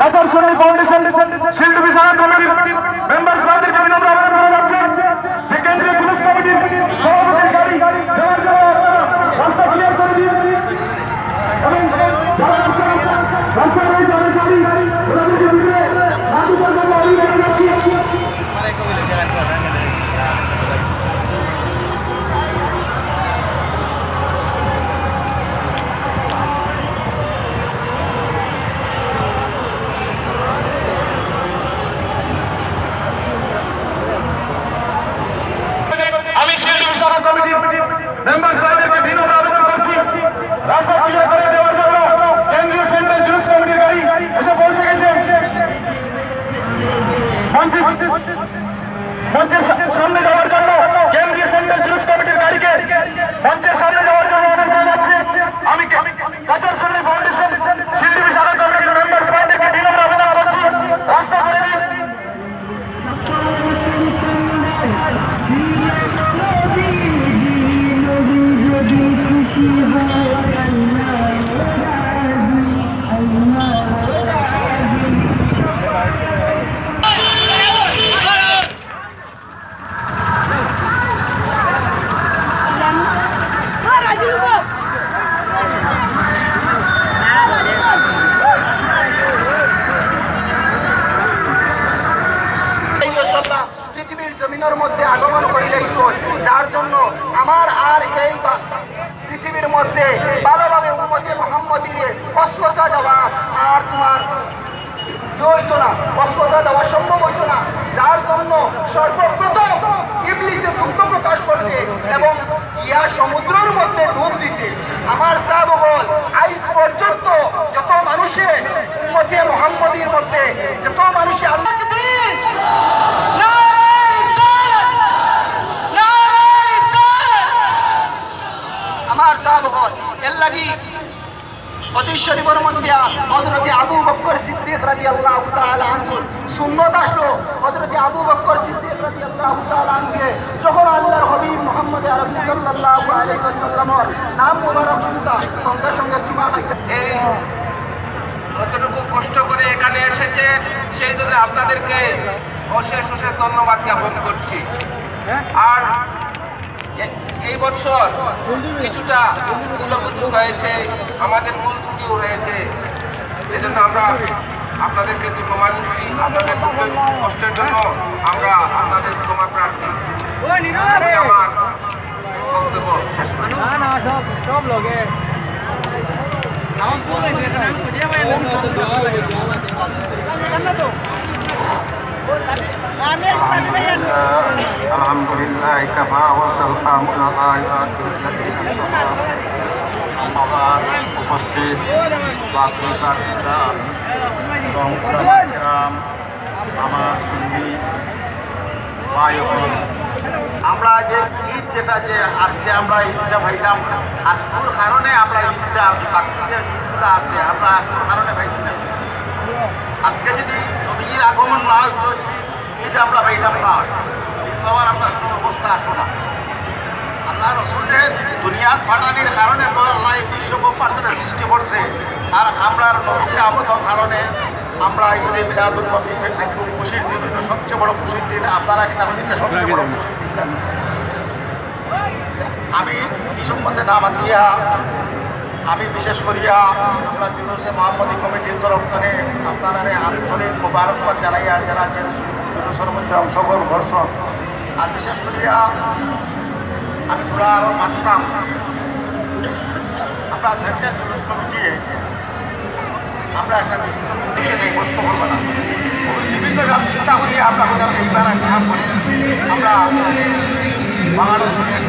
কাচার সুন্নি ফাউন্ডেশন শিল্পী বিশাল কমিটির মেম্বার্স ভাইদেরকে বিনম্র আবেদন করা যাচ্ছে যে কেন্দ্রীয় জুলুস কমিটির সভাপতির গাড়ি দেওয়ার জন্য রাস্তা ক্লিয়ার করে দিন এবং রাস্তায় রয়েছে অনেক গাড়ি ওনাদেরকে ভিতরে না ঢোকার জন্য আমি বলে যাচ্ছি। আমি শিল্পী বিশাল কমিটির মেম্বার্স ভাইদেরকে বিনম্র আবেদন করছি রাস্তা ক্লিয়ার করে দেওয়ার জন্য কেন্দ্রীয় সেন্ট্রাল জুলুস কমিটির গাড়ি এসে পৌঁছে গেছে। মঞ্চের সামনে যাওয়ার জন্য কেন্দ্রীয় সেন্ট্রাল জুলুস কমিটির গাড়িকে মঞ্চের সামনে যাওয়ার জন্য অনুরোধ করা যাচ্ছে। আমি কাচার সুন্নি ফাউন্ডেশন শিল্পী বিশাল কমিটির মেম্বার্স ভাইদেরকে বিনম্র আবেদন করছি রাস্তা করে দিন। পৃথিবীর জমিনের মধ্যে আগমন করিলেইছ, যার জন্য আমার আর এই পৃথিবীর মধ্যে ভালোভাবে উম্মতে মুহাম্মদীরে অস্পৃশ্যা দেওয়া আর তোমার হইতো না, অস্পৃশ্যা দেওয়া সম্ভব হইতো না। যার জন্য সর্বপ্রথম ইবলিসে দুঃখ প্রকাশ করছে এবং ইয়া সমুদ্রের মধ্যে ডুব দিছে। আমার সাহাবগণ আজ পর্যন্ত যত মানুষের উম্মতে মুহাম্মদীর মধ্যে যত মানুষে আল্লাহ আমার সাহাবগণ এর লাগি হাদিস শরীফের মধ্যে হযরত আবু বকর সিদ্দিক রাদিয়াল্লাহু তাআলা আনহু সুন্নাত আসলো। হযরত আবু বকর সিদ্দিক রাদিয়াল্লাহু তাআলা আনহু যখন আল্লাহর হাবিব মুহাম্মদ আরবি সাল্লাল্লাহু আলাইহি ওয়াসাল্লামের নাম মুবারক শুনতা সঙ্গে সঙ্গে চুমা খাইতে এই কতটুকু কষ্ট করে এখানে এসেছেন সেই জন্য আপনাদেরকে অশেষ অশেষ ধন্যবাদ জ্ঞাপন করছি। আর এই বছর কিছুটা কুলকুচু হয়েছে, আমাদের ভুল ত্রুটিও হয়েছে, এজন্য আমরা আপনাদেরকে ক্ষমা দিচ্ছি। আপনাদের কষ্টের জন্য আমরা আপনাদের ক্ষমা প্রার্থী। আমার বক্তব্য শেষ করি। আলহামদুলিল্লাহ কাফা ওয়া সালামুন আলা ইবাদিল্লাযিনা আমার উপস্থিত আমার সুন্নি ভাই বোন, আমরা যে ঈদ যেটা যে আজকে আমরা ঈদটা ভাইলাম আজকুর কারণে আমরা ঈদটা বাকি যে ঈদগুলো আছে আমরা আজকুর কারণে ভাইছি না। আজকে যদি নবীর আগমন না হইতো ঈদ আমরা ভাইলাম না আবার আমরা কোনো অবস্থা আসবো না। আল্লাহ রসুলের দুনিয়ার ফাটানির কারণে তো আল্লাহ বিশ্ব ব্রহ্মাণ্ডের সৃষ্টি করছে। আর আমরা নবীর আমদের কারণে আমরা ঈদে মিলাদুল নবী একদম খুশির দিন, সবচেয়ে বড় খুশির দিন। আসার আগে দিনটা সবচেয়ে বড় খুশির দিন। আমি এই সম্বন্ধে না বাতিয়া আমি বিশেষ করিয়া আমরা জুলুসে মুহাম্মদী কমিটির তরফ থেকে আপনারা আন্তরিক মোবারকবাদ জানাই। আর যারা যে জুলুসের মধ্যে অংশগ্রহণ করছেন, আর বিশেষ করিয়া আমি পুরা আরও মানতাম আমরা সেন্ট্রাল জুলুস কমিটি আমরা একটা ডিসিশন কষ্ট করবো না। বিভিন্ন চিন্তা করি আমরা এইবার কাজ করি আমরা বাংলাদেশের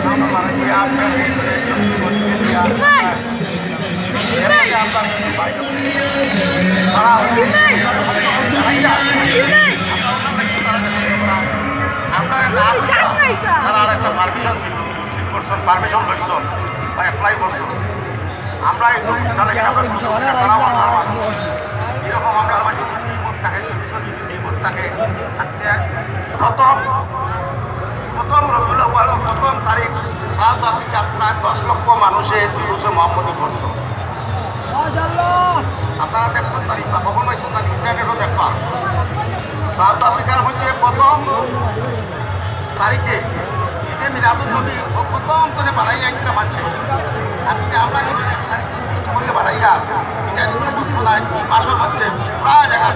তারা আর একটা পারমিশন করছেন বা অ্যাপ্লাই করছেন। আমরা এরকম আমার মাঝে বিপদ থাকে, বিপদ থাকে। আজকে প্রথম রবিউল আউয়াল প্রথম তারিখ সাউথ আফ্রিকার প্রায় 10 লক্ষ মানুষে জুলুসে মুহাম্মদী করছে। আপনারা দেখছেন তারিখ বা খবর পাইছেন তারিখ ইন্টারনেটও সাউথ আফ্রিকার মধ্যে প্রথম তারিখে ঈদে মিলাদুন্নবী প্রথম করে বানাইয়া ইত্রা মানছে আজকে আমরা মধ্যে বানাইয়া এটা কোনো প্রশ্ন নাই মাসের মধ্যে প্রায় জায়গা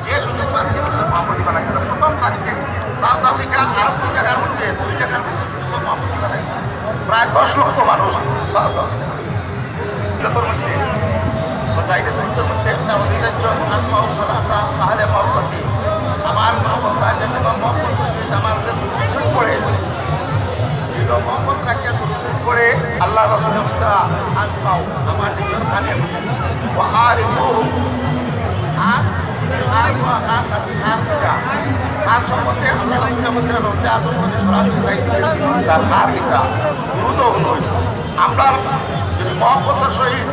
যে সুযোগ পাচ্ছে মহামতি বানাইছে প্রথম তারিখে সাউথ আফ্রিকা আর দুই জায়গার মধ্যে দুই জায়গার মধ্যে মহামতি বানাইছে প্রায় 10 লক্ষ মানুষ সাউথ আফ্রিকার মধ্যে বাজাইতে দুটোর মধ্যে একটা অধিকার্য আসমা সালাতা তাহলে মহব্বতী আমার মহব্বত রাখে আমার শুরু করে মহব্বত রাখিয়া শুরু করে আল্লাহ রসুলের দ্বারা আসমাও আমার নিজের খানে আর আর সম্বন্ধে আল্লাহ রসুলের মধ্যে রোজা আদর করে সরাসরি তার হার গীতা দ্রুত হল আমরা যদি মহব্বতের সহিত